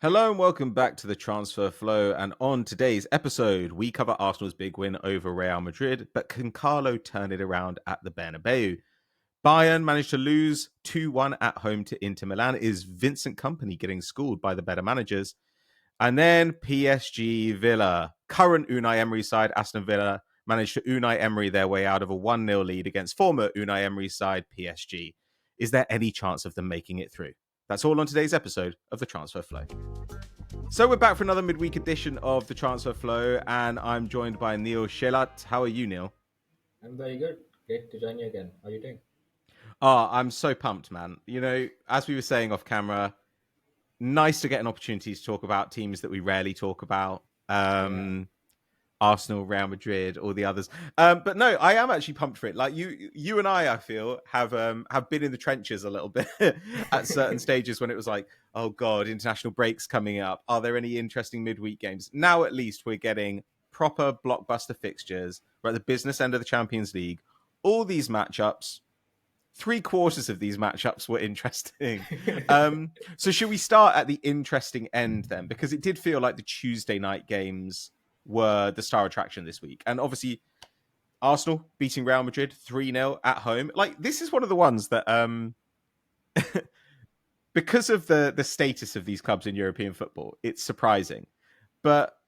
Hello and welcome back to the Transfer Flow. And on today's episode, we cover Arsenal's big win over Real Madrid, but can Carlo turn it around at the Bernabeu? Bayern managed to lose 2-1 at home to Inter Milan. Is Vincent Kompany getting schooled by the better managers? And then PSG Villa, current Unai Emery side, Aston Villa, managed to Unai Emery their way out of a 1-0 lead against former Unai Emery side, PSG. Is there any chance of them making it through? That's all on today's episode of the Transfer Flow. So we're back for another midweek edition of the Transfer Flow, and I'm joined by Neel Shelat. How are you, Neel? I'm very good. Great to join you again. How are you doing? I'm so pumped, man. You know, as we were saying off camera, nice to get an opportunity to talk about teams that we rarely talk about. Yeah. Arsenal, Real Madrid, all the others. But no, I am actually pumped for it. Like you and I feel have been in the trenches a little bit at certain stages when it was like, oh god, international breaks coming up. Are there any interesting midweek games? Now at least we're getting proper blockbuster fixtures. We're at the business end of the Champions League. All these matchups. 3/4 of these matchups were interesting. So should we start at the interesting end then? Because it did feel like the Tuesday night games were the star attraction this week. And obviously, Arsenal beating Real Madrid 3-0 at home. Like, this is one of the ones that, because of the status of these clubs in European football, it's surprising. But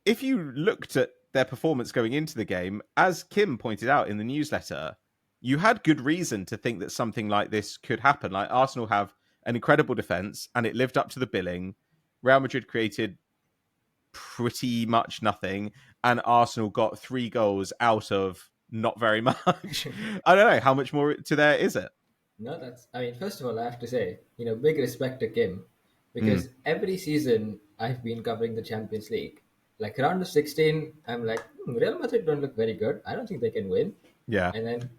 if you looked at their performance going into the game, as Kim pointed out in the newsletter, you had good reason to think that something like this could happen. Like, Arsenal have an incredible defense, and it lived up to the billing. Real Madrid created pretty much nothing, and Arsenal got 3 goals out of not very much. I don't know how much more to there is it. No, I mean, first of all, I have to say, big respect to Kim Mm, because every season I've been covering the Champions League. Like round of 16, I'm like, Real Madrid don't look very good. I don't think they can win. yeah, And then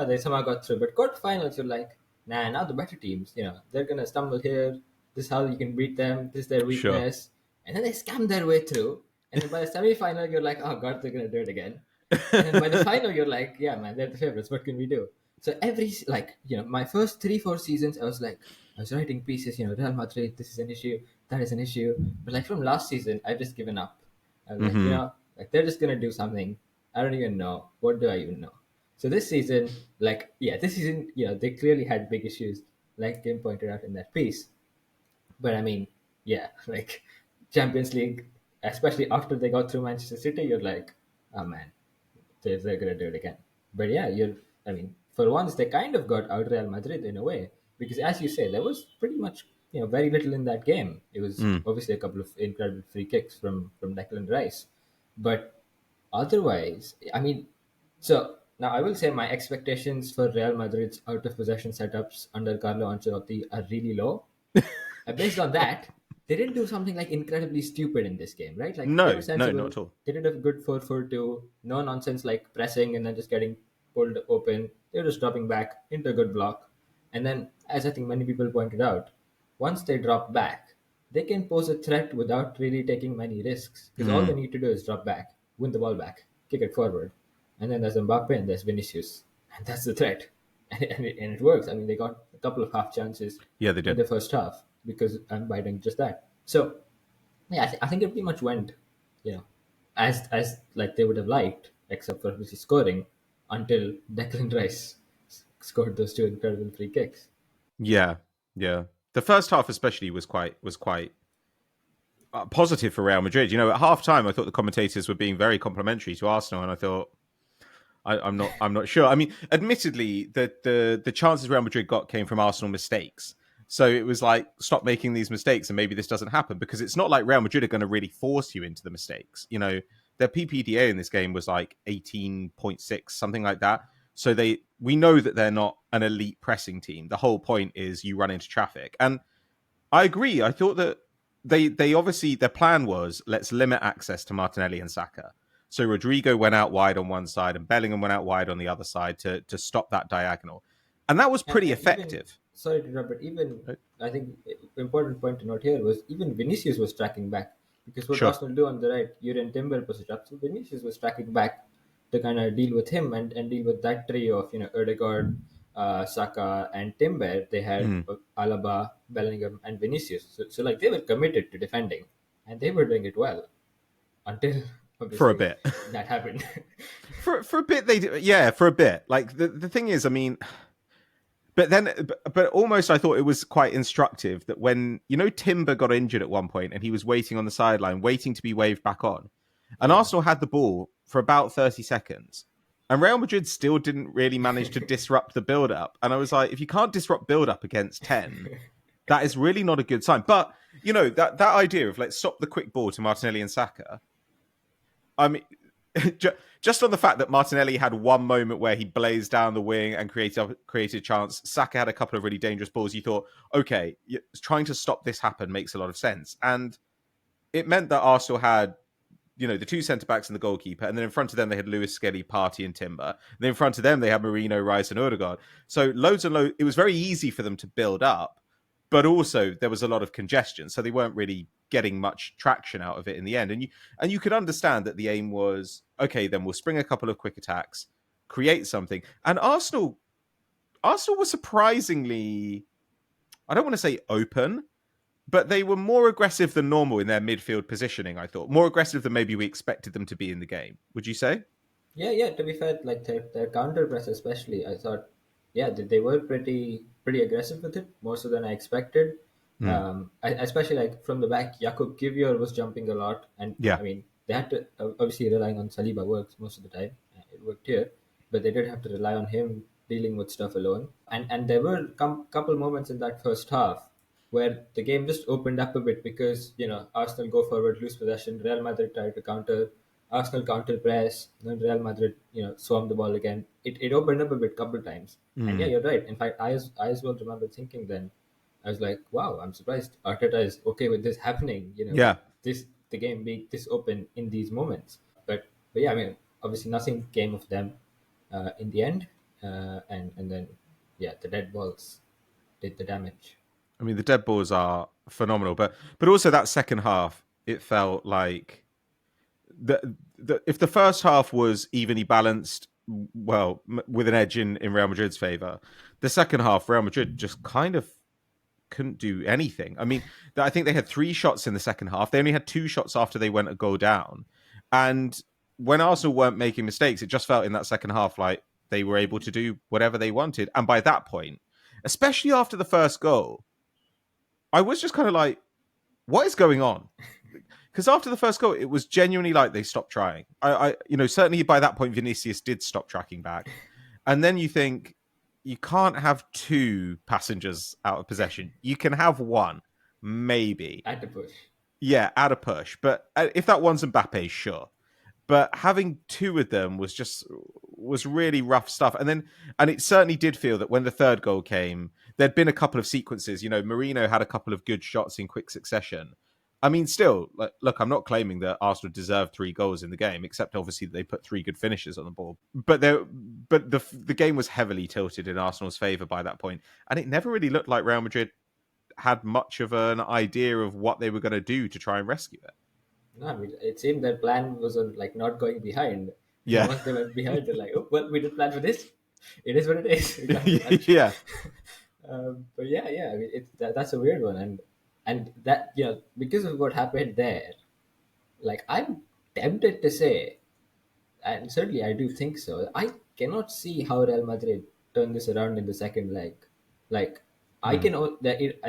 they somehow got through. But quarterfinals, you're like, nah, now the better teams, they're going to stumble here. This is how you can beat them. This is their sure. weakness. And then they scam their way through. And then by the semi-final, you're like, oh, God, they're going to do it again. And then by the final, you're like, yeah, man, they're the favorites. What can we do? So my first 3-4 seasons, I was writing pieces, Real Madrid, this is an issue, that is an issue. But like from last season, I've just given up. I'm like, Hmm. like they're just gonna do something. I don't even know. What do I even know? So this season, this season, they clearly had big issues, like Kim pointed out in that piece. But I mean, yeah, like Champions League, especially after they got through Manchester City, you're like, oh man, they're gonna do it again. But yeah, I mean, for once they kind of got out Real Madrid in a way because, as you say, there was pretty much very little in that game. It was Mm. obviously a couple of incredible free kicks from Declan Rice, but otherwise, I mean, so now I will say my expectations for Real Madrid's out of possession setups under Carlo Ancelotti are really low. Based on that, they didn't do something like incredibly stupid in this game, right? Like they were No, no, not sensible. at all. They did a good 4-4-2, no nonsense like pressing and then just getting pulled open. They were just dropping back into a good block. And then, as I think many people pointed out, once they drop back, they can pose a threat without really taking many risks because all they Mm. need to do is drop back, win the ball back, kick it forward. And then there's Mbappe and there's Vinicius. And that's the threat. And it works. I mean, they got a couple of half chances Yeah, they in did. the first half because I'm by doing just that. So yeah, I think it pretty much went, you know, as like they would have liked, except for obviously scoring until Declan Rice scored those two incredible free kicks. Yeah, yeah. The first half, especially, was quite positive for Real Madrid. You know, at half time, I thought the commentators were being very complimentary to Arsenal, and I thought, I'm not sure. I mean, admittedly, the chances Real Madrid got came from Arsenal mistakes. So it was like, stop making these mistakes, and maybe this doesn't happen, because it's not like Real Madrid are going to really force you into the mistakes. You know, their PPDA in this game was like 18.6, something like that. So we know that they're not an elite pressing team. The whole point is you run into traffic, and I agree. I thought that they obviously their plan was, let's limit access to Martinelli and Saka. So Rodrigo went out wide on one side and Bellingham went out wide on the other side to stop that diagonal, and that was pretty And even effective. sorry to interrupt, but even I think important point to note here was even Vinicius was tracking back because what Sure. Arsenal do on the right, Jurgen Timber pushes up, so Vinicius was tracking back to kind of deal with him and deal with that trio of Odegaard, Saka and Timber, they had Mm. Alaba, Bellingham, and Vinicius. So like they were committed to defending, and they were doing it well until For a obviously bit. that happened. For a bit they do, yeah, for a bit. Like the thing is, I mean, but then but almost I thought it was quite instructive that when Timber got injured at one point and he was waiting on the sideline waiting to be waved back on, and Yeah. Arsenal had the ball for about 30 seconds, and Real Madrid still didn't really manage to disrupt the build up, and I was like, if you can't disrupt build up against 10, that is really not a good sign. But that idea of let's stop the quick ball to Martinelli and Saka, I mean, just on the fact that Martinelli had one moment where he blazed down the wing and created a chance. Saka had a couple of really dangerous balls. You thought, okay, trying to stop this happen makes a lot of sense. And it meant that Arsenal had, the two centre-backs and the goalkeeper. And then in front of them, they had Lewis, Skelly, Partey and Timber. And then in front of them, they had Marino, Rice and Odegaard. So loads and loads. It was very easy for them to build up. But also there was a lot of congestion. So they weren't really getting much traction out of it in the end. And you could understand that the aim was, okay, then we'll spring a couple of quick attacks, create something. And Arsenal was surprisingly, I don't want to say open, but they were more aggressive than normal in their midfield positioning, I thought. More aggressive than maybe we expected them to be in the game. Would you say? Yeah. To be fair, like their counter press, especially, I thought, yeah, they were pretty aggressive with it, more so than I expected. Mm. Especially like from the back, Jakub Kivior was jumping a lot, and Yeah. I mean they had to obviously relying on Saliba works most of the time. It worked here, but they did have to rely on him dealing with stuff alone. And there were couple moments in that first half where the game just opened up a bit because Arsenal go forward, lose possession, Real Madrid tried to counter, Arsenal counter press, then Real Madrid swarmed the ball again. It opened up a bit couple times, and yeah, Mm. you're right. In fact, I as well remember thinking then, I was like, wow, I'm surprised Arteta is okay with this happening. Yeah. The game being this open in these moments. But yeah, I mean, obviously nothing came of them in the end, and then yeah, the dead balls did the damage. I mean, the dead balls are phenomenal, but also that second half, it felt like if the first half was evenly balanced, well, with an edge in Real Madrid's favor, the second half, Real Madrid just kind of couldn't do anything. I mean, I think they had 3 shots in the second half. They only had 2 shots after they went a goal down. And when Arsenal weren't making mistakes, it just felt in that second half like they were able to do whatever they wanted. And by that point, especially after the first goal, I was just kind of like, what is going on? Because after the first goal, it was genuinely like they stopped trying. Certainly by that point, Vinicius did stop tracking back. And then you think, you can't have 2 passengers out of possession. You can have 1, maybe. At the push. Yeah, at a push. But if that one's Mbappe, sure. But having 2 of them was really rough stuff. And it certainly did feel that when the third goal came, there'd been a couple of sequences. Marino had a couple of good shots in quick succession. I mean, still, look, I'm not claiming that Arsenal deserved 3 goals in the game, except obviously that they put 3 good finishes on the ball. But the game was heavily tilted in Arsenal's favour by that point, and it never really looked like Real Madrid had much of an idea of what they were going to do to try and rescue it. No, I mean, it seemed their plan was on like not going behind. And Yeah, once they went behind, they're like, oh, well, we didn't plan for this. It is what it is. We can't do much. yeah, But yeah. I mean, that's a weird one, and that because of what happened there, like I'm tempted to say, and certainly I do think so. I cannot see how Real Madrid turn this around in the second leg. Like Hmm. I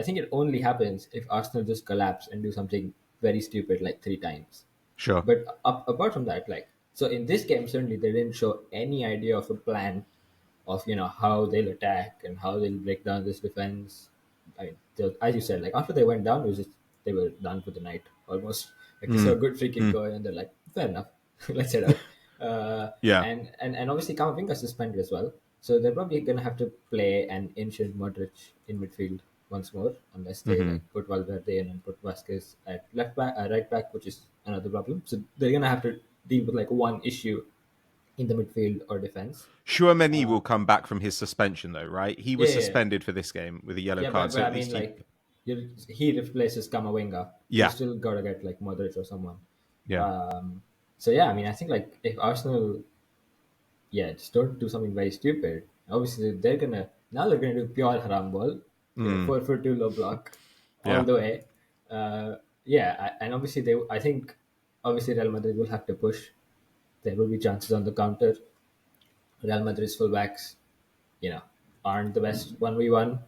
think it only happens if Arsenal just collapse and do something very stupid like 3 times. Sure. But apart from that, like so in this game, certainly they didn't show any idea of a plan of how they'll attack and how they'll break down this defense. I mean, as you said, like after they went down, it was just they were done for the night almost. Like they saw Hmm. a good free kick Hmm. going, and they're like, fair enough, let's head out. Yeah. And obviously Kamavinga suspended as well, so they're probably gonna have to play an ancient Modric in midfield once more, unless they Hmm. like put Valverde in and put Vasquez at left back, right back, which is another problem. So they're gonna have to deal with like one issue in the midfield or defense. Chouameni will come back from his suspension, though, right? He Yeah, was yeah, yeah. suspended for this game with a yellow Yeah, card, but so I at mean, least he. like, he replaces Kamavinga. You Yeah, still gotta get like Modric or someone. yeah. So yeah, I mean, I think like if Arsenal, yeah, just don't do something very stupid, Obviously, they're gonna do pure haram ball, 4-4-2 low block, all Yeah. the way. Yeah, and obviously I think obviously Real Madrid will have to push. There will be chances on the counter. Real Madrid's fullbacks, you know, aren't the best 1v1.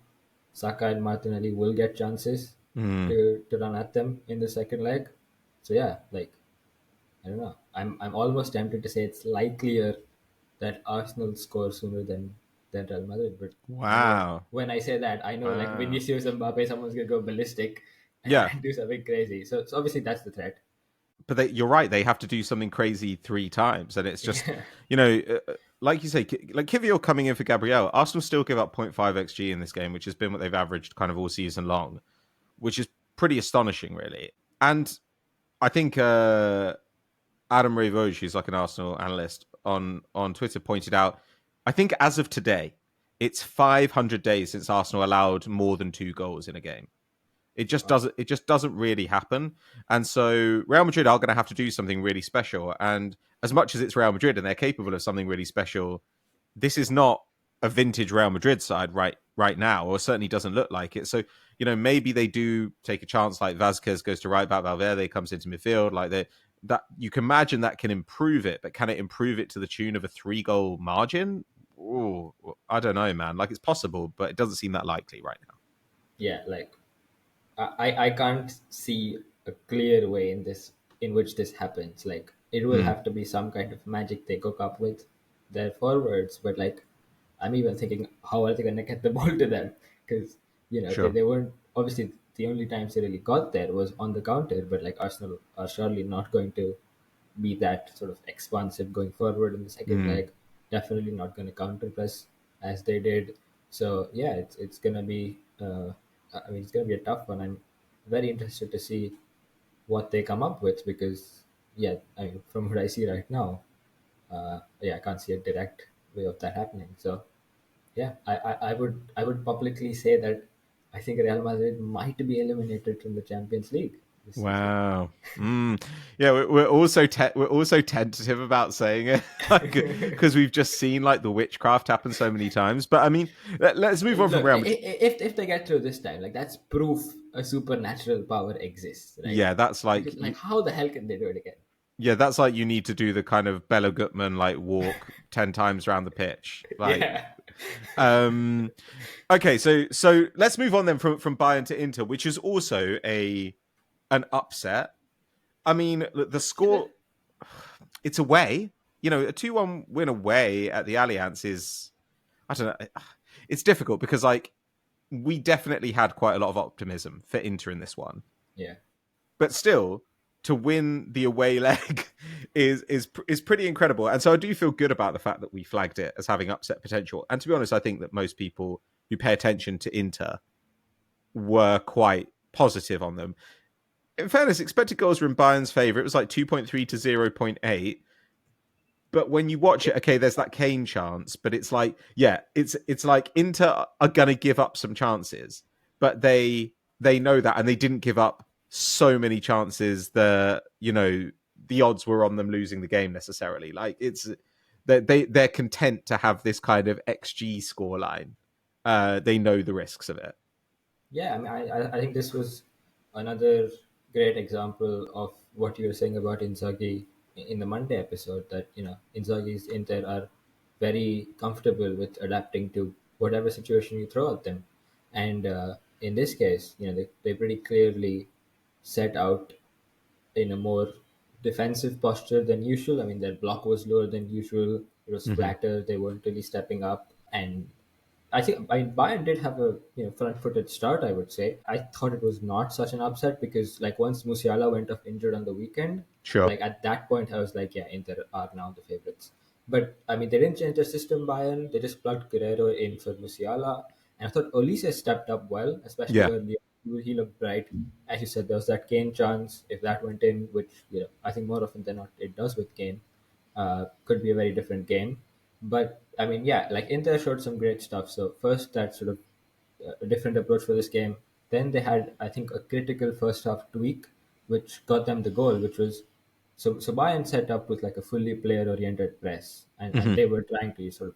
Saka and Martinelli will get chances Mm. to run at them in the second leg. So yeah, like I don't know. I'm almost tempted to say it's likelier that Arsenal score sooner than Real Madrid. But I know Wow. when I say that, I know like Wow. Vinicius and Mbappe, someone's gonna go ballistic Yeah. and do something crazy. So obviously that's the threat. But you're right. They have to do something crazy 3 times, and it's just, Yeah, like you say, like Kivior coming in for Gabriel. Arsenal still give up 0.5 xg in this game, which has been what they've averaged kind of all season long, which is pretty astonishing, really. And I think Adam Ray Voge, who's like an Arsenal analyst on Twitter, pointed out. I think as of today, it's 500 days since Arsenal allowed more than 2 goals in a game. It just wow. doesn't. It just doesn't really happen. And so Real Madrid are going to have to do something really special. And as much as it's Real Madrid and they're capable of something really special, this is not a vintage Real Madrid side right now, or certainly doesn't look like it. So maybe they do take a chance. Like Vazquez goes to right back, Valverde comes into midfield. Like that, you can imagine that can improve it, but can it improve it to the tune of a 3 goal margin? Oh, I don't know, man. Like it's possible, but it doesn't seem that likely right now. Yeah, like I can't see a clear way in which this happens. Like it will Mm, have to be some kind of magic they cook up with their forwards. But like I'm even thinking, how are they gonna get the ball to them? Because sure. they weren't obviously the only times they really got there was on the counter. But like Arsenal are surely not going to be that sort of expansive going forward in the second Mm. leg. Definitely not going to counter press as they did. So yeah, it's going to be. I mean, it's going to be a tough one. I'm very interested to see what they come up with because yeah, I mean, from what I see right now, yeah, I can't see a direct way of that happening. So yeah, I would publicly say that I think Real Madrid might be eliminated from the Champions League this season. Wow. Yeah, we're also tentative about saying it, like because we've just seen like the witchcraft happen so many times. But I mean, let's move on from Look, Real Madrid. if they get through this time, like that's proof a supernatural power exists, right? Yeah, that's like Because like, how the hell can they do it again? that's like you need to do the kind of Bella Gutman like walk 10 times around the pitch. Like, Yeah, um, okay, so let's move on then from Bayern to Inter, which is also a an upset. I mean, the yeah, score, it's away. A 2-1 win away at the Allianz is, I don't know, it's difficult because like we definitely had quite a lot of optimism for Inter in this one, yeah, but still to win the away leg is pretty incredible. And so I do feel good about the fact that we flagged it as having upset potential. And to be honest, I think that most people who pay attention to Inter were quite positive on them. In fairness, expected goals were in Bayern's favour. It was like 2.3 to 0.8. But when you watch it, okay, there's that Kane chance, but it's like, yeah, it's like Inter are gonna give up some chances, but they know that, and they didn't give up so many chances that the odds were on them losing the game necessarily. Like it's they're content to have this kind of XG scoreline. They know the risks of it. yeah. I mean, I think this was another great example of what you were saying about Inzaghi in the Monday episode. That Inzaghi's Inter are very comfortable with adapting to whatever situation you throw at them, and in this case, they pretty clearly set out in a more defensive posture than usual. I mean, their block was lower than usual. It was Mm-hmm. flatter. They weren't really stepping up, and I think Bayern did have a front-footed start. I would say I thought it was not such an upset because like once Musiala went off injured on the weekend, Sure. like at that point I was like, yeah, Inter are now the favorites. But I mean, they didn't change their system. Bayern, they just plugged Guerrero in for Musiala, and I thought Olise stepped up well, especially Yeah. early. He looked bright. As you said, there was that Kane chance. If that went in, which I think more often than not it does with Kane, could be a very different game. But I mean, yeah, like Inter showed some great stuff. So first, that sort of a different approach for this game. Then they had, I think, a critical first half tweak, which got them the goal, which was so Bayern set up with like a fully player oriented press, and Mm-hmm. they were trying to sort of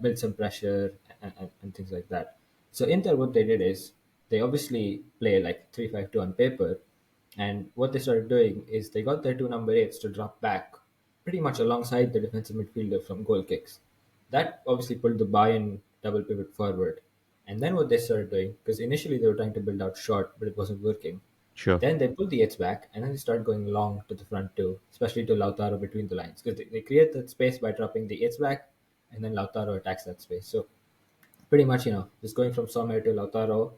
build some pressure and things like that. So Inter, what they did is they obviously play like 3-5-2 on paper, and what they started doing is they got their two number eights to drop back pretty much alongside the defensive midfielder from goal kicks. That obviously pulled the Bayern double pivot forward. And then what they started doing, because initially they were trying to build out short, but it wasn't working. Sure. Then they pull the eights back, and then they start going long to the front too, especially to Lautaro between the lines, because they create that space by dropping the eights back, and then Lautaro attacks that space. So pretty much, just going from Sommer to Lautaro,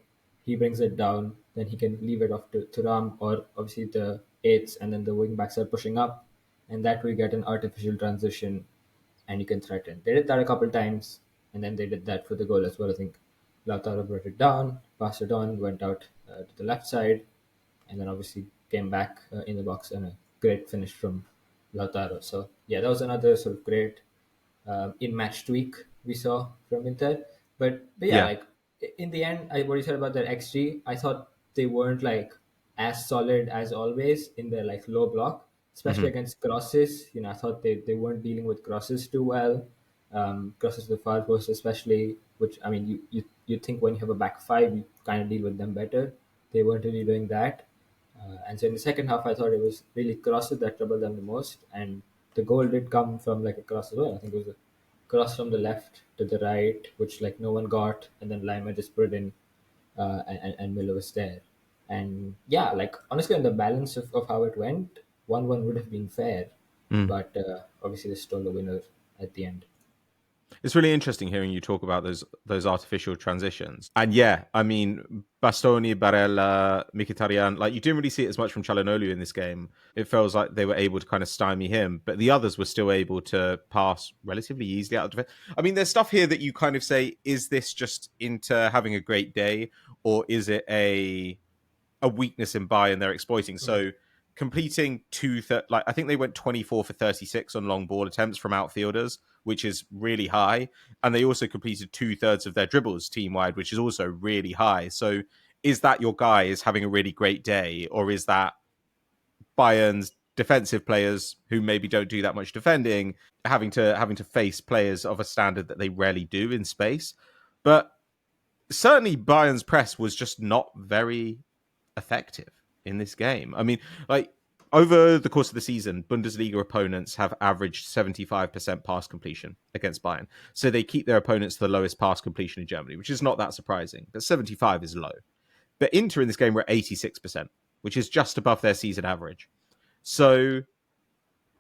he brings it down, then he can leave it off to Thuram or obviously the eights, and then the wing backs are pushing up, and that way get an artificial transition, and you can threaten. They did that a couple times, and then they did that for the goal as well. I think Lautaro brought it down, passed it on, went out to the left side, and then obviously came back in the box, and a great finish from Lautaro. So yeah, that was another sort of great in match tweak we saw from Inter. But yeah, Yeah. like in the end, what you said about their XG, I thought they weren't like as solid as always in their like low block, especially Hmm. against crosses. I thought they weren't dealing with crosses too well. Crosses to the far post, especially, which I mean, you think when you have a back five, you kind of deal with them better. They weren't really doing that. And so in the second half, I thought it was really crosses that troubled them the most. And the goal did come from like a cross as well. I think it was a cross from the left to the right, which like no one got, and then Lima just put it in, and Miller was there. And yeah, like honestly, on the balance of how it went, 1-1 would have been fair, but obviously they stole the winner at the end. It's really interesting hearing you talk about those artificial transitions. And yeah, I mean, Bastoni, Barella, Mkhitaryan, like you didn't really see it as much from Çalhanoğlu in this game. It feels like they were able to kind of stymie him, but the others were still able to pass relatively easily out of defense. I mean, there's stuff here that you kind of say, is this just Inter having a great day, or is it a weakness in Bayern they're exploiting? Mm. So completing like I think they went 24 for 36 on long ball attempts from outfielders, which is really high, and they also completed 2/3 of their dribbles team wide, which is also really high. So is that your guy is having a really great day, or is that Bayern's defensive players who maybe don't do that much defending having to face players of a standard that they rarely do in space? But certainly Bayern's press was just not very effective in this game. I mean, like over the course of the season, Bundesliga opponents have averaged 75% pass completion against Bayern. So they keep their opponents to the lowest pass completion in Germany, which is not that surprising, but 75 is low. But Inter in this game were at 86%, which is just above their season average. So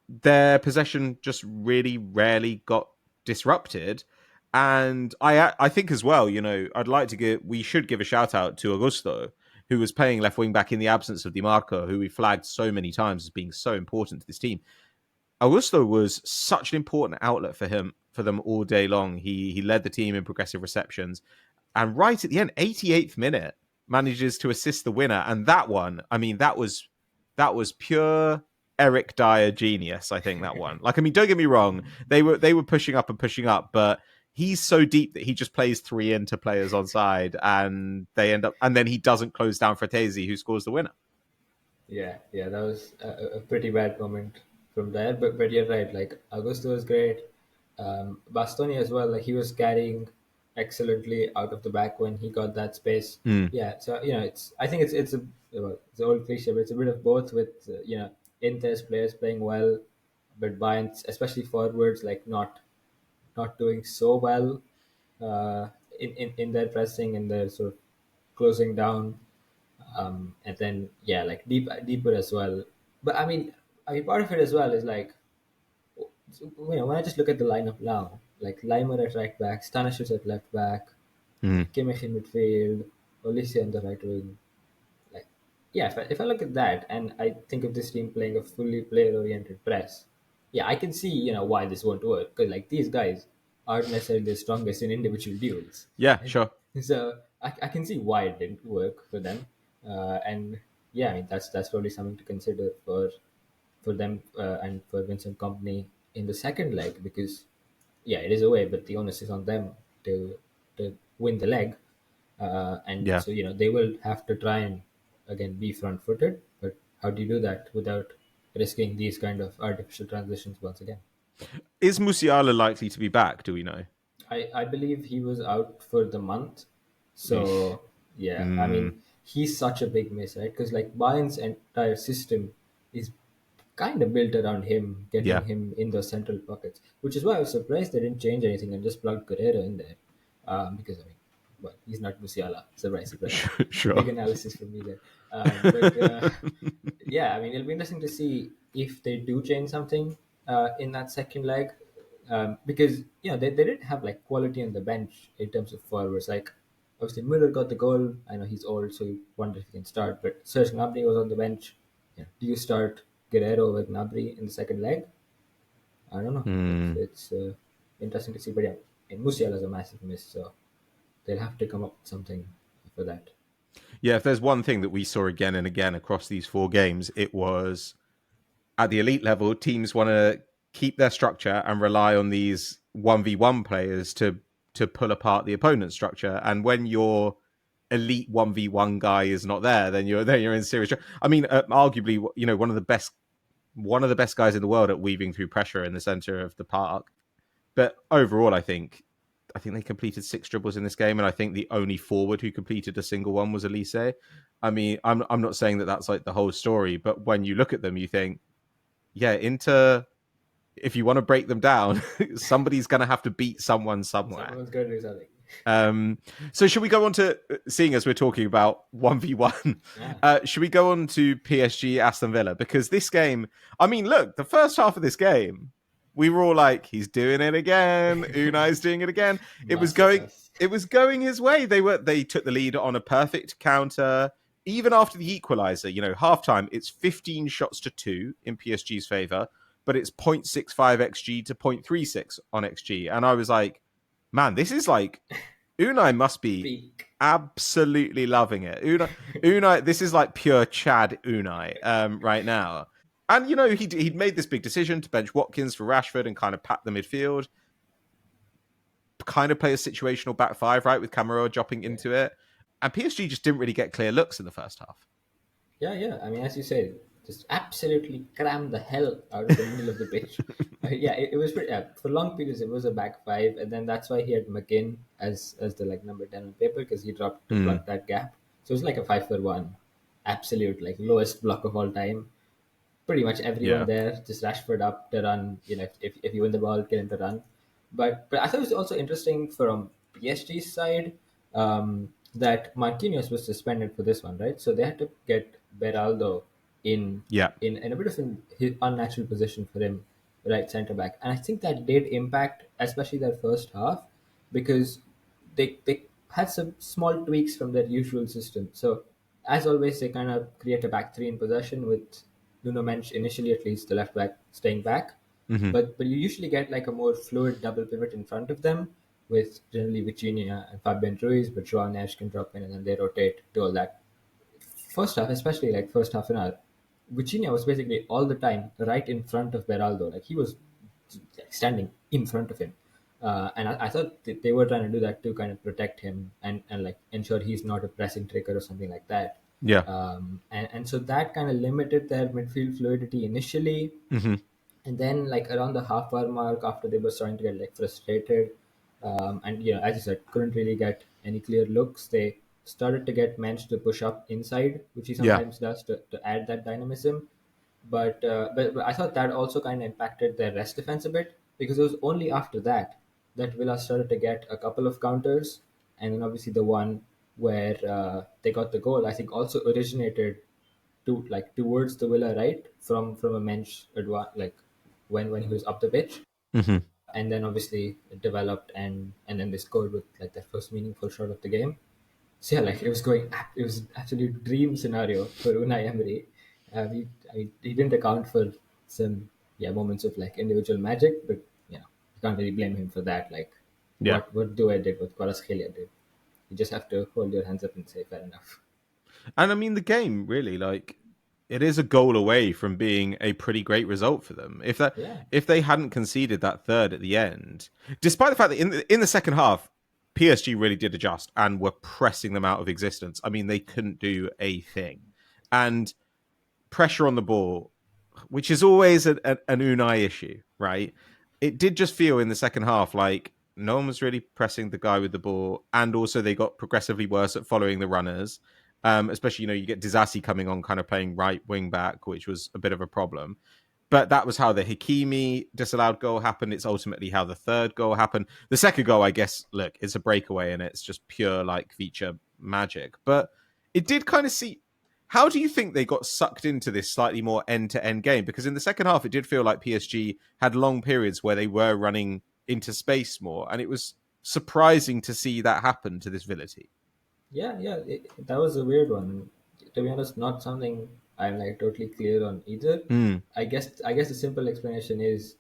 their possession just really rarely got disrupted. And I think as well, I'd like to we should give a shout out to Augusto, who was playing left wing back in the absence of Di Marco, who we flagged so many times as being so important to this team. Augusto was such an important outlet for them all day long. He led the team in progressive receptions, and right at the end, 88th minute, manages to assist the winner. And that one, I mean, that was pure Eric Dyer genius. I think that one. Like, I mean, don't get me wrong, they were pushing up, but he's so deep that he just plays three into players on side, and they end up, and then he doesn't close down Fratesi, who scores the winner. Yeah, that was a pretty bad moment from there. But you're right. Like Augusto was great. Bastoni as well. Like he was carrying excellently out of the back when he got that space. Mm, Yeah. So it's. I think it's an old cliche, but it's a bit of both. With Inter's players playing well, but Bayern's, especially forwards, like not doing so well in their pressing and their sort of closing down, and then yeah, like deeper as well. But I mean, part of it as well is like, when I just look at the lineup now, like Leimer at right back, Stanisic at left back, mm. Kimmich in midfield, Olise on the right wing. Like, yeah, if I look at that and I think of this team playing a fully player-oriented press, yeah, I can see why this won't work, because like these guys aren't necessarily the strongest in individual duels, Yeah, right? sure. So I can see why it didn't work for them, and yeah, I mean that's probably something to consider for them, and for Vincent Company in the second leg, because yeah, it is away, but the onus is on them to win the leg, and Yeah. so they will have to try and again be front-footed. But how do you do that without risking these kind of artificial transitions once again? Is Musiala likely to be back? Do we know? I believe he was out for the month. Eesh. So yeah, I Mm, mean he's such a big miss, right? Because like Bayern's entire system is kind of built around him, yeah, getting him in those central pockets, which is why I was surprised they didn't change anything and just plugged Guerrero in there. Because I mean, well, he's not Musiala. Surprise, surprise. sure. Big analysis from me there. But yeah, I mean, it'll be interesting to see if they do change something in that second leg, because they didn't have like quality on the bench in terms of forwards. Like obviously Müller got the goal. I know he's old, so you wonder if he can start. But Serge Gnabry was on the bench. Yeah. Do you start Guerrero with Gnabry in the second leg? I don't know. It's interesting to see. But yeah, and Musiala is a massive miss, so they'll have to come up with something for that. Yeah, if there's one thing that we saw again and again across these 4 games, it was at the elite level, teams want to keep their structure and rely on these 1v1 players to pull apart the opponent's structure. And when your elite 1v1 guy is not there, then you're in serious trouble. I mean, arguably, one of the best guys in the world at weaving through pressure in the center of the park. But overall, I think they completed 6 dribbles in this game, and I think the only forward who completed a single one was Elise. I mean, I'm not saying that that's like the whole story, but when you look at them, you think, yeah, Inter, if you want to break them down, somebody's going to have to beat someone somewhere. Someone's going to do something. Um, so should we go on to, seeing as we're talking about 1v1, Yeah. should we go on to PSG Aston Villa? Because this game, I mean, look, the first half of this game, we were all like, he's doing it again. Unai's doing it again. It was going, Masterclass. it was going his way. They took the lead on a perfect counter. Even after the equalizer, halftime, it's 15 shots to 2 in PSG's favor, but it's 0.65 XG to 0.36 on XG. And I was like, man, this is like, Unai must be Peak. absolutely loving it. Unai, this is like pure Chad Unai right now. And he'd made this big decision to bench Watkins for Rashford and kind of pat the midfield, kind of play a situational back five, right, with Camara dropping Yeah. into it. And PSG just didn't really get clear looks in the first half. Yeah, yeah. I mean, as you said, just absolutely cram the hell out of the middle of the pitch. Yeah, it was pretty, for long periods. It was a back five, and then that's why he had McGinn as the like number 10 on paper because he dropped to Mm, plug that gap. So it was like a 5-for-1, absolute like lowest block of all time. Pretty much everyone yeah. there, just Rashford up to run. If you win the ball, get him to run. But I thought it was also interesting from PSG's side that Marquinhos was suspended for this one, right? So they had to get Beraldo in Yeah. in a bit of his unnatural position for him, right centre back, and I think that did impact especially their first half because they had some small tweaks from their usual system. So as always, they kind of create a back three in possession with Nuno Mensch initially at least the left back staying back, Hmm. but you usually get like a more fluid double pivot in front of them with generally Virginia and Fabian Ruiz, but Joao Nash can drop in and then they rotate to all that. First half, especially like first half an hour, Virginia was basically all the time right in front of Beraldo. Like he was like, standing in front of him. And I thought they were trying to do that to kind of protect him and like ensure he's not a pressing trigger or something like that. Yeah. And so that kind of limited their midfield fluidity initially. Hmm. And then like around the half hour mark after they were starting to get like frustrated, and as you said, couldn't really get any clear looks, they started to get Mensch to push up inside, which he Yeah. sometimes does to add that dynamism. But I thought that also kind of impacted their rest defense a bit because it was only after that that Villa started to get a couple of counters, and then obviously the one where they got the goal I think also originated towards the Villa right from a Mensch like when he was up the pitch, Hmm. and then obviously it developed and then they scored with like their first meaningful shot of the game. So yeah, like it was absolute dream scenario for Unai Emery. He didn't account for some moments of like individual magic, but you can't really blame him for that. Like Yeah. what Due did, what Kvaratskhelia did, you just have to hold your hands up and say fair enough. And I mean, the game really, like, it is a goal away from being a pretty great result for them. Yeah, If they hadn't conceded that third at the end, despite the fact that in the second half, PSG really did adjust and were pressing them out of existence. I mean, they couldn't do a thing, and pressure on the ball, which is always an Unai issue, right? It did just feel in the second half like no one was really pressing the guy with the ball, and also they got progressively worse at following the runners. Especially, you get Disasi coming on, kind of playing right wing back, which was a bit of a problem. But that was how the Hakimi disallowed goal happened. It's ultimately how the third goal happened. The second goal, I guess, look, it's a breakaway and it's just pure like feature magic. But it did kind of see. How do you think they got sucked into this slightly more end-to-end game? Because in the second half, it did feel like PSG had long periods where they were running into space more, and it was surprising to see that happen to this Villa team. Yeah, that was a weird one. To be honest, not something I'm like totally clear on either. Mm, I guess the simple explanation is,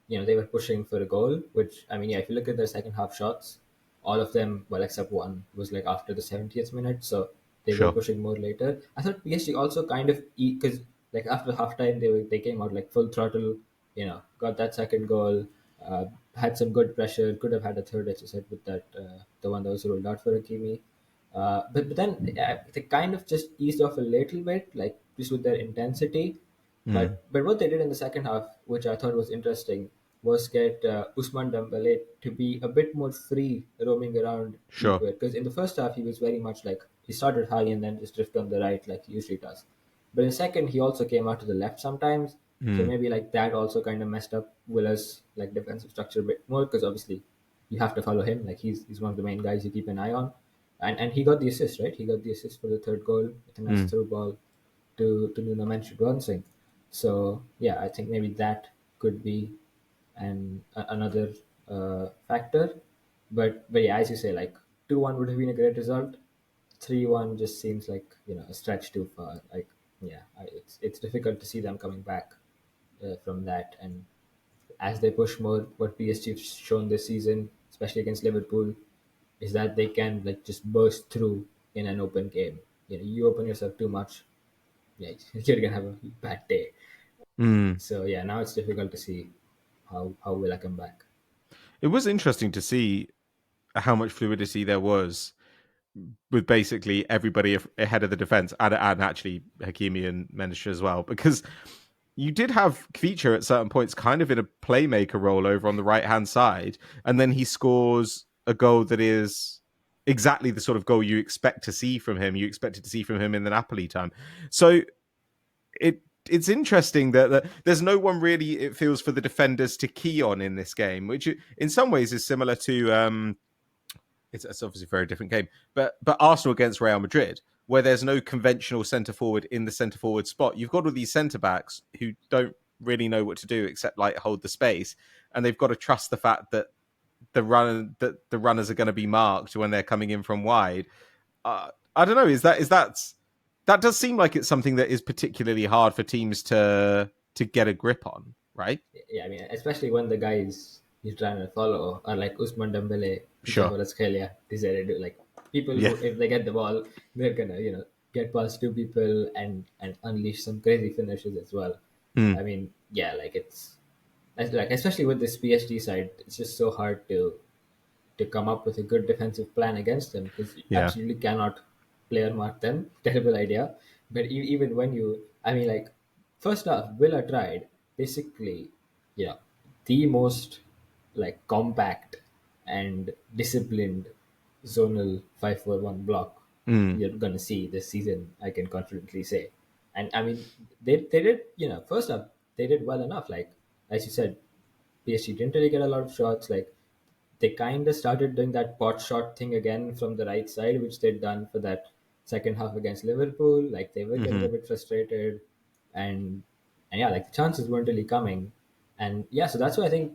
they were pushing for a goal, which I mean, yeah, if you look at their second half shots, all of them, well, except one, was like after the 70th minute, so they were sure. pushing more later. I thought PSG also kind of because like after halftime they came out like full throttle, got that second goal, had some good pressure, could have had a third, as you said, with that the one that was ruled out for Hakimi. But then they kind of just eased off a little bit, like just with their intensity. Mm, But what they did in the second half, which I thought was interesting, was get Usman Dembele to be a bit more free roaming around sure. deeper. Because in the first half, he was very much like he started high and then just drifted on the right like he usually does. But in the second, he also came out to the left sometimes. So Mm, maybe like that also kind of messed up Villa's like defensive structure a bit more because obviously you have to follow him. Like he's one of the main guys you keep an eye on. And he got the assist, right? He got the assist for the third goal with a nice mm, through ball to Nuno Mensch advancing. So yeah, I think maybe that could be another factor. But yeah, as you say, like 2-1 would have been a great result. 3-1 just seems like a stretch too far. Like yeah, it's difficult to see them coming back from that. And as they push more, what PSG have shown this season, especially against Liverpool, is that they can like just burst through in an open game. You open yourself too much, yeah, you're gonna have a bad day. mm. So yeah, now it's difficult to see how will I come back. It was interesting to see how much fluidity there was with basically everybody ahead of the defense, and actually Hakimi and Mendes as well, because you did have Kvara at certain points kind of in a playmaker role over on the right hand side, and then he scores a goal that is exactly the sort of goal you expect to see from him. You expected to see from him in the Napoli time. So it's interesting that there's no one really, it feels, for the defenders to key on in this game, which in some ways is similar to it's obviously a very different game, but Arsenal against Real Madrid, where there's no conventional centre forward in the centre forward spot. You've got all these centre backs who don't really know what to do except like hold the space, and they've got to trust the fact that the runners are going to be marked when they're coming in from wide. I don't know. That does seem like it's something that is particularly hard for teams to get a grip on, right? Yeah, I mean, especially when the guys he's trying to follow are like Usman Dembele, Sure. Kvaratskhelia, Desiree, like people Yeah. who, if they get the ball, they're gonna get past two people and unleash some crazy finishes as well. Mm, I mean, yeah, like like especially with this PSG side, it's just so hard to come up with a good defensive plan against them because you yeah. absolutely cannot player mark them. Terrible idea. But even when I mean, like, first off, Villa tried basically, the most like compact and disciplined zonal 5-4-1 block Mm, you're gonna see this season. I can confidently say, and I mean they did first up they did well enough. Like as you said, PSG didn't really get a lot of shots. Like they kind of started doing that pot shot thing again from the right side, which they'd done for that second half against Liverpool. Like they were getting a mm-hmm. bit frustrated, and and yeah, like the chances weren't really coming, and yeah, so that's why I think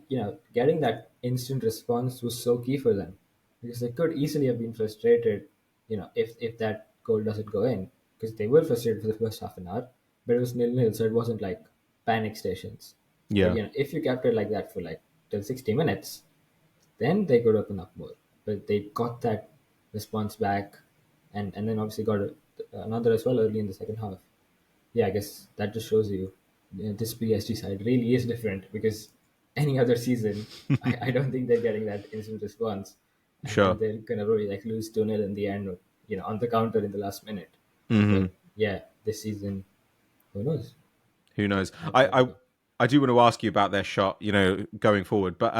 getting that instant response was so key for them because they could easily have been frustrated, if that goal doesn't go in because they were frustrated for the first half an hour, but it was 0-0, so it wasn't like panic stations. But Yeah. if you kept it like that for like till 60 minutes, then they could open up more. But they got that response back, and then obviously got another as well early in the second half. Yeah, I guess that just shows this PSG side really is different because any other season, I don't think they're getting that instant response, and Sure. they're gonna really like lose 2-0 in the end, or, on the counter in the last minute. Hmm. But yeah, this season, who knows? Who knows? How far I they go. I do want to ask you about their shot, going forward, but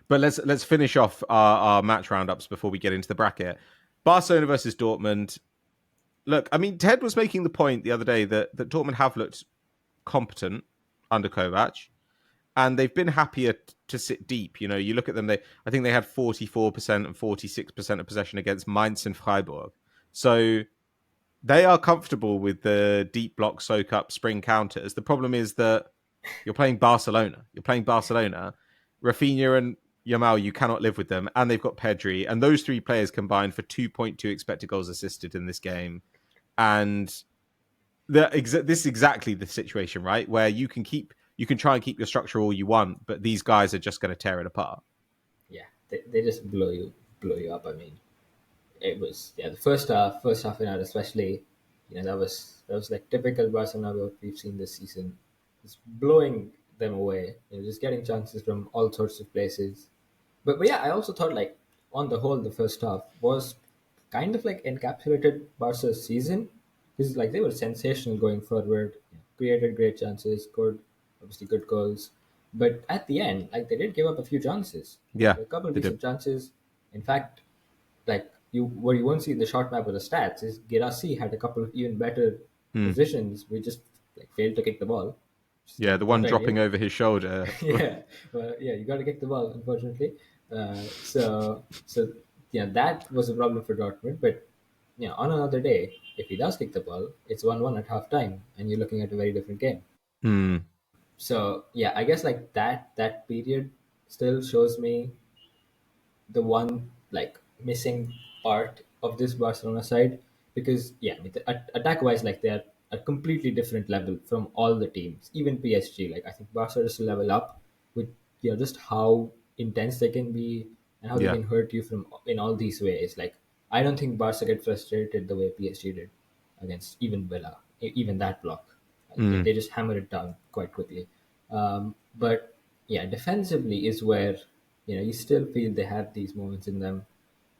But let's finish off our match roundups before we get into the bracket. Barcelona versus Dortmund. Look, I mean, Ted was making the point the other day that Dortmund have looked competent under Kovac, and they've been happier to sit deep. You know, you look at them; I think they had 44% and 46% of possession against Mainz and Freiburg. So they are comfortable with the deep block, soak up, spring counters. The problem is that you're playing Barcelona. You're playing Barcelona. Rafinha and Yamal, you cannot live with them, and they've got Pedri, and those three players combined for 2.2 expected goals assisted in this game. And this is exactly the situation, right? Where you can try and keep your structure all you want, but these guys are just going to tear it apart. Yeah, they just blow you up. I mean, it was the first half an hour especially. That was like typical Barcelona what we've seen this season, just blowing them away. Just getting chances from all sorts of places. But yeah, I also thought like on the whole, the first half was kind of like encapsulated Barca's season because like they were sensational going forward, created great chances, scored obviously good goals. But at the end, like they did give up a few chances, Yeah, a couple of they did. decent chances. In fact, like what you won't see in the short map of the stats is Girassi had a couple of even better Hmm. positions. We just like failed to kick the ball. Just Yeah, like the one what I dropping knew. over his shoulder. Yeah, well, yeah, you got to kick the ball, unfortunately. So yeah, that was a problem for Dortmund. But on another day, if he does kick the ball, it's 1-1 at halftime, and you're looking at a very different game. Hmm. So yeah, I guess like that period still shows me the one like missing part of this Barcelona side because I mean, attack wise, like they're a completely different level from all the teams, even PSG. Like I think Barca is to level up with just how intense they can be and how they Yeah. can hurt you from in all these ways. Like I don't think Barca get frustrated the way PSG did against even Villa, even that block. They, Hmm. they just hammer it down quite quickly. But yeah, defensively is where you still feel they have these moments in them.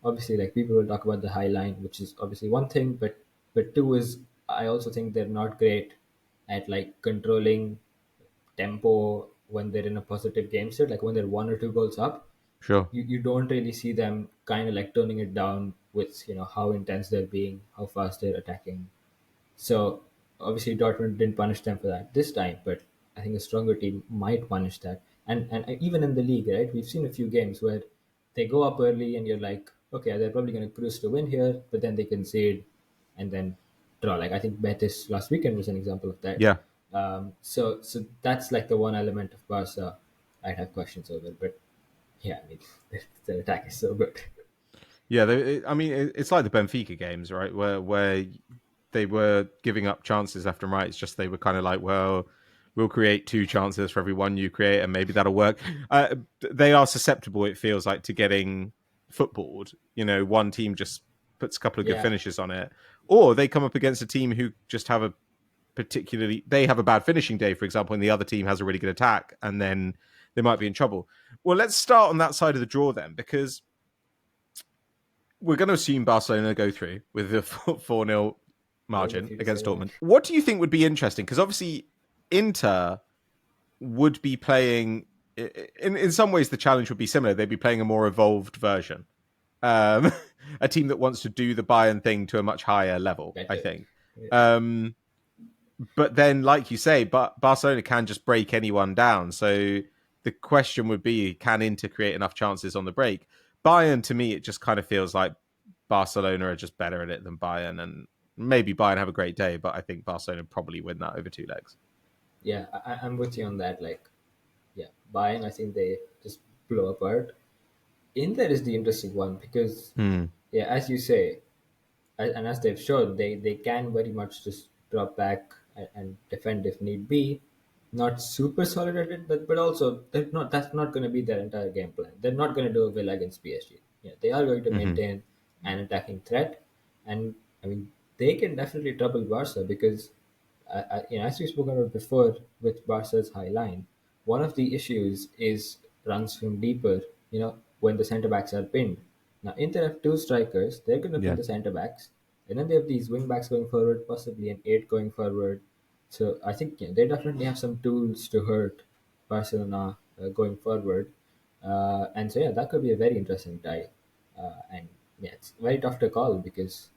Obviously, like people will talk about the high line, which is obviously one thing, but two is I also think they're not great at like controlling tempo when they're in a positive game set. Like when they're 1 or 2 goals up, Sure. you don't really see them kind of like turning it down with how intense they're being, how fast they're attacking. So obviously Dortmund didn't punish them for that this time, but I think a stronger team might punish that. And even in the league, right? We've seen a few games where they go up early and you're like, okay, they're probably going to cruise to win here, but then they concede and then draw. Like I think Betis last weekend was an example of that. Yeah. So that's like the one element of Barca I'd have questions over. But yeah, I mean, their attack is so good. Yeah. I mean, it's like the Benfica games, right? Where they were giving up chances left and right. It's just they were kind of like, well, we'll create 2 chances for every one you create, and maybe that'll work. They are susceptible, it feels like, to getting footballed. One team just puts a couple of good Yeah, finishes on it, or they come up against a team who just have they have a bad finishing day, for example, and the other team has a really good attack, and then they might be in trouble. Well, let's start on that side of the draw then, because we're going to assume Barcelona go through with a 4-0 bold of margin you to say against that. Dortmund. What do you think would be interesting? Because obviously, Inter would be playing. In some ways, the challenge would be similar. They'd be playing a more evolved version, um, a team that wants to do the Bayern thing to a much higher level. I Better. think. Yeah. But then, like you say, Barcelona can just break anyone down. So the question would be, can Inter create enough chances on the break? Bayern, to me, it just kind of feels like Barcelona are just better at it than Bayern. And maybe Bayern have a great day, but I think Barcelona probably win that over 2 legs. Yeah, I'm with you on that. Like, yeah, Bayern, I think they just blow apart. Inter is the interesting one because, Hmm. yeah, as you say, and as they've shown, they can very much just drop back and defend if need be. Not super solid at it, but also they're not. That's not going to be their entire game plan. They're not going to do a Villa against PSG. Yeah, they are going to Mm-hmm. maintain an attacking threat, and I mean they can definitely trouble Barca because, as we've spoken about before with Barca's high line, one of the issues is runs from deeper. When the centre backs are pinned. Now Inter have two strikers. They're going to pin Yeah. the centre backs, and then they have these wing backs going forward, possibly an eight going forward. So I think they definitely have some tools to hurt Barcelona going forward. And so yeah, that could be a very interesting tie. And yeah, it's very tough to call because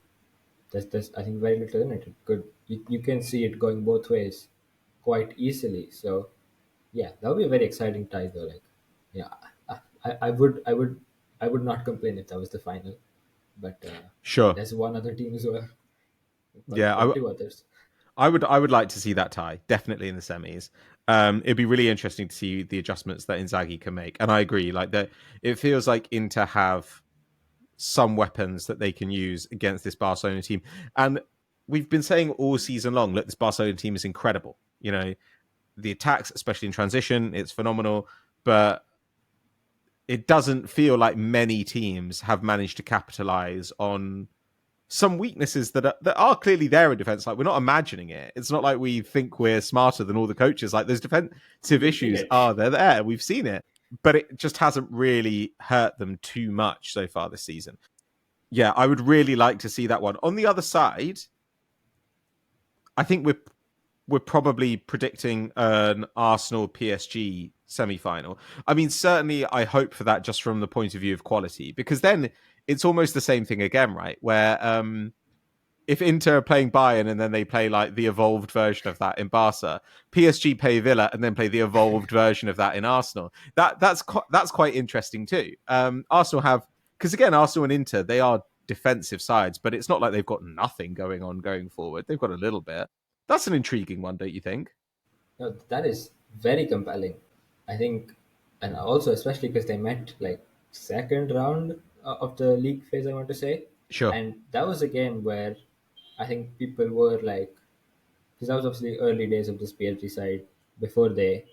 there's I think very little in it. It could you can see it going both ways quite easily. So yeah, that would be a very exciting tie though. Like yeah, I would not complain if that was the final. But Sure. there's one other team as well, Yeah, well two others. I would like to see that tie definitely in the semis. It'd be really interesting to see the adjustments that Inzaghi can make, and I agree. Like that, it feels like Inter have some weapons that they can use against this Barcelona team, and we've been saying all season long, look, this Barcelona team is incredible. You know, the attacks, especially in transition, it's phenomenal, but it doesn't feel like many teams have managed to capitalize on some weaknesses that are clearly there in defense. Like we're not imagining it. It's not like we think we're smarter than all the coaches. Like those defensive We've seen issues it. are they're there. We've seen it, but it just hasn't really hurt them too much so far this season. Yeah, I would really like to see that one. On the other side, I think we're probably predicting an Arsenal PSG semi-final. I mean, certainly I hope for that just from the point of view of quality, because then it's almost the same thing again, right? Where if Inter are playing Bayern and then they play like the evolved version of that in Barca, PSG play Villa and then play the evolved version of that in Arsenal. That's quite interesting too. Arsenal have, because again, Arsenal and Inter, they are defensive sides, but it's not like they've got nothing going on going forward. They've got a little bit. That's an intriguing one, don't you think? No, that is very compelling. I think, and also especially because they met like second round of the league phase, I want to say, Sure. and that was a game where I think people were like, because that was obviously early days of this PSG side before they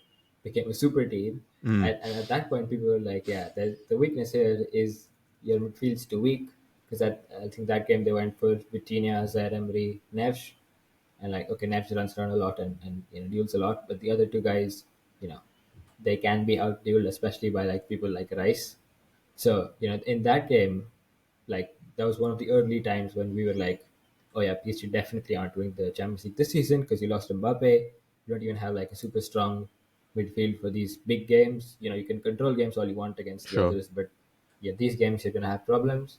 became a super team, Mm, and at that point people were like, yeah, the weakness here is your midfield's too weak because I think that game they went for Vitinha, Zaire Emery, Neves, and like okay, Naps runs around a lot and duels a lot, but the other two guys, you know, they can be out dueled, especially by like people like Rice. So in that game, like that was one of the early times when we were like, oh yeah, PSG definitely aren't winning the Champions League this season because you lost Mbappe. You don't even have like a super strong midfield for these big games. You can control games all you want against the sure. others, but yeah, these games you're gonna have problems.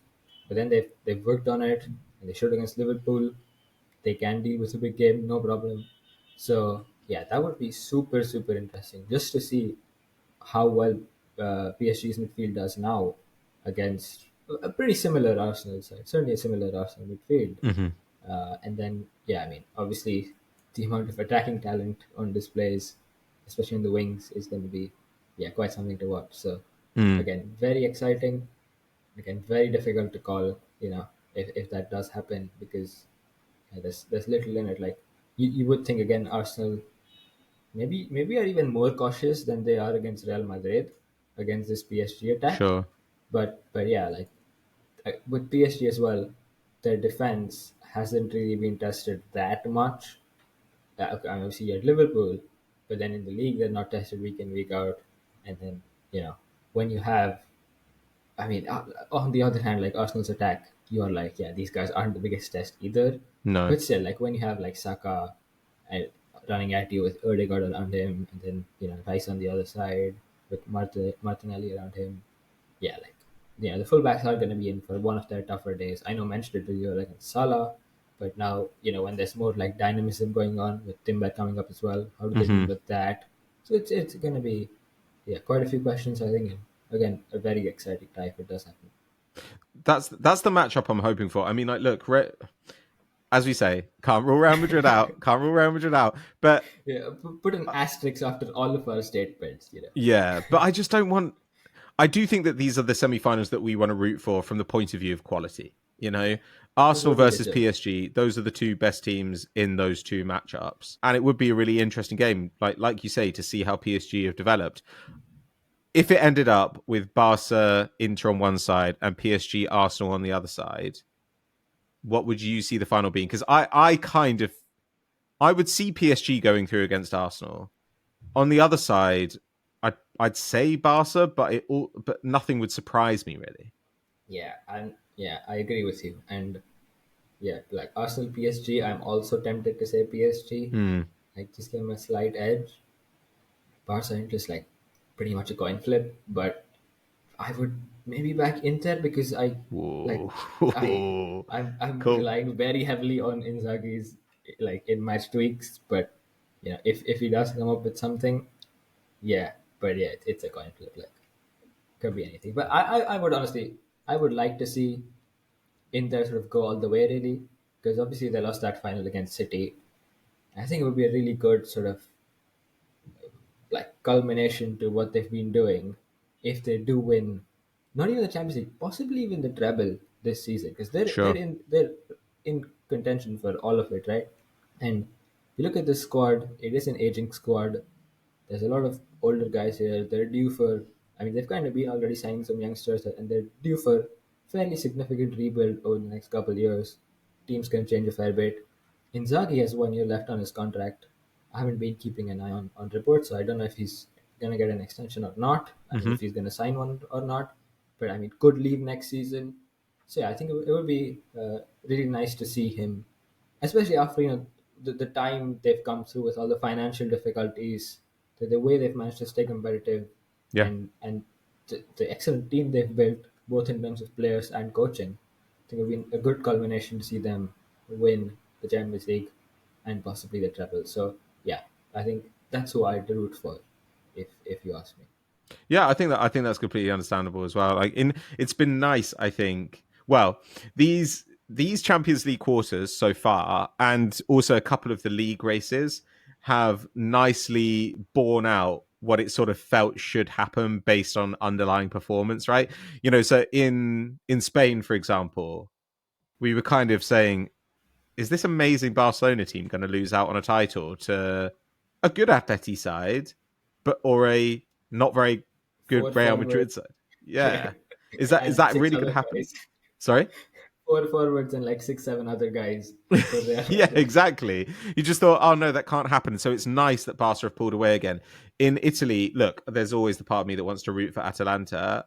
But then they've worked on it and they showed against Liverpool they can deal with a big game, no problem. So yeah, that would be super super interesting just to see how well PSG's midfield does now against a pretty similar Arsenal side, certainly a similar Arsenal midfield. Hmm. And then yeah, I mean obviously the amount of attacking talent on displays, especially in the wings, is going to be yeah quite something to watch. So Mm, again, very exciting. Again, very difficult to call. If that does happen because yeah, there's little in it. Like you would think again, Arsenal maybe are even more cautious than they are against Real Madrid against this PSG attack. sure. But yeah, like with PSG as well, their defense hasn't really been tested that much. Okay, obviously at Liverpool, but then in the league they're not tested week in week out. And then when you have I mean, on the other hand, like Arsenal's attack, you are like, yeah, these guys aren't the biggest test either. No. But still, like when you have like Saka running at you with Odegaard around him, and then Rice on the other side with Martinelli around him, yeah, like the fullbacks are going to be in for one of their tougher days. I know mentioned it earlier, like in Salah, but now when there's more like dynamism going on with Timber coming up as well, how do they deal Hmm. with that? So it's going to be yeah quite a few questions I think. And again, a very exciting tie if it does happen. That's the matchup I'm hoping for. I mean, like, look, as we say, can't rule Real Madrid out. Can't rule Real Madrid out. But Yeah, put an asterisk after all of our statements. yeah, but I just don't want. I do think that these are the semi-finals that we want to root for from the point of view of quality. You know, No, Arsenal totally versus legit. PSG; those are the two best teams in those two matchups, and it would be a really interesting game, like you say, to see how PSG have developed. If it ended up with Barca, Inter on one side, and PSG, Arsenal on the other side, what would you see the final being? Because I would see PSG going through against Arsenal. On the other side, I'd say Barca, but nothing would surprise me really. Yeah, I agree with you. And yeah, like Arsenal PSG, I'm also tempted to say PSG. Hmm. Like just give them a slight edge. Barca Inter is like pretty much a coin flip, but I would maybe back Inter because like I Whoa. I'm Cool. relying very heavily on Inzaghi's like in match tweaks, but if he does come up with something, yeah. But yeah, it's a coin flip. Like could be anything. But I would honestly I would like to see Inter sort of go all the way really because obviously they lost that final against City. I think it would be a really good sort of like culmination to what they've been doing if they do win not even the Champions League, possibly even the treble this season because Sure. they're in contention for all of it, right? And if you look at the squad, it is an aging squad. There's a lot of older guys here. They're due for. I mean, they've kind of been already signing some youngsters, and they're due for fairly significant rebuild over the next couple of years. Teams can change a fair bit. Inzaghi has 1 year left on his contract. I haven't been keeping an eye on reports, so I don't know if he's going to get an extension or not. I mean, Hmm. if he's going to sign one or not. But I mean, could leave next season. So yeah, I think it would be really nice to see him, especially after the time they've come through with all the financial difficulties, the way they've managed to stay competitive, Yeah. and the excellent team they've built, both in terms of players and coaching. I think it would be a good culmination to see them win the Champions League and possibly the treble. So yeah, I think that's who I'd root for, if you ask me. Yeah, I think that's completely understandable as well. Like it's been nice, I think. Well, these Champions League quarters so far, and also a couple of the league races, have nicely borne out what it sort of felt should happen based on underlying performance, right? So in Spain, for example, we were kind of saying, is this amazing Barcelona team going to lose out on a title to a good Atleti side, but or a not very good Four Real Madrid forwards side? Yeah, is that and six really going to other happen? guys. Sorry. Four forwards and like 6, 7 other guys for Real Yeah, Madrid. exactly. You just thought, oh no, that can't happen. So it's nice that Barca have pulled away again. In Italy, look, there's always the part of me that wants to root for Atalanta,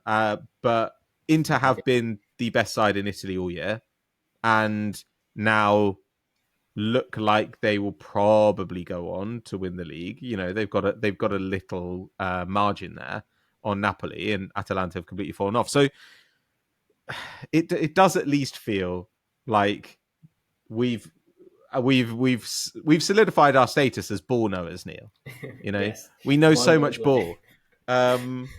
but Inter have been the best side in Italy all year, and now look like they will probably go on to win the league. They've got a little margin there on Napoli, and Atalanta have completely fallen off. So it does at least feel like we've we've solidified our status as ball knowers, Neil. Yes, We know ball so knows much why. ball. Um,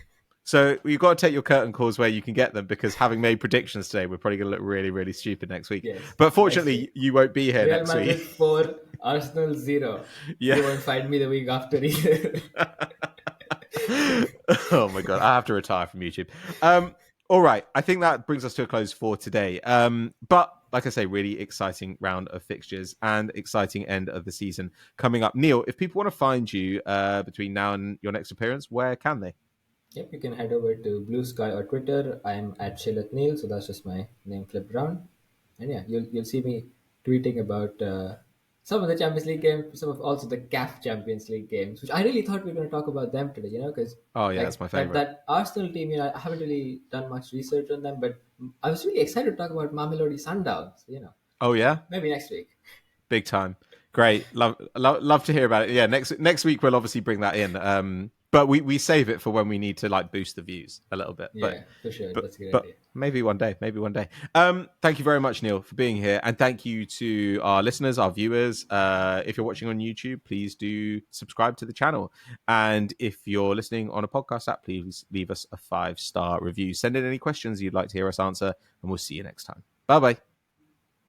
so you've got to take your curtain calls where you can get them, because having made predictions today, we're probably going to look really, really stupid next week. Yes, But next week. fortunately, you won't be here Real next week. Madrid 4, Arsenal 0. Yeah. You won't find me the week after either. Oh my god, I have to retire from YouTube. All right, I think that brings us to a close for today. But like I say, really exciting round of fixtures and exciting end of the season coming up. Neil, if people want to find you between now and your next appearance, where can they? Yep, you can head over to Blue Sky or Twitter. I'm at Neel, so that's just my name flipped around. And yeah, you'll see me tweeting about some of the Champions League games, some of also the CAF Champions League games, which I really thought we were going to talk about them today. Because Oh yeah, that's like my that favorite. that Arsenal team, I haven't really done much research on them, but I was really excited to talk about Mamelodi Sundowns. Oh yeah, Maybe next week. big time. Great, love to hear about it. Yeah, next week we'll obviously bring that in. But we save it for when we need to like boost the views a little bit. But Yeah, for sure. but That's a good but idea. maybe one day, maybe one day. Thank you very much, Neil, for being here, and thank you to our listeners, our viewers. If you're watching on YouTube, please do subscribe to the channel, and if you're listening on a podcast app, please leave us a 5-star review. Send in any questions you'd like to hear us answer, and we'll see you next time. Bye bye.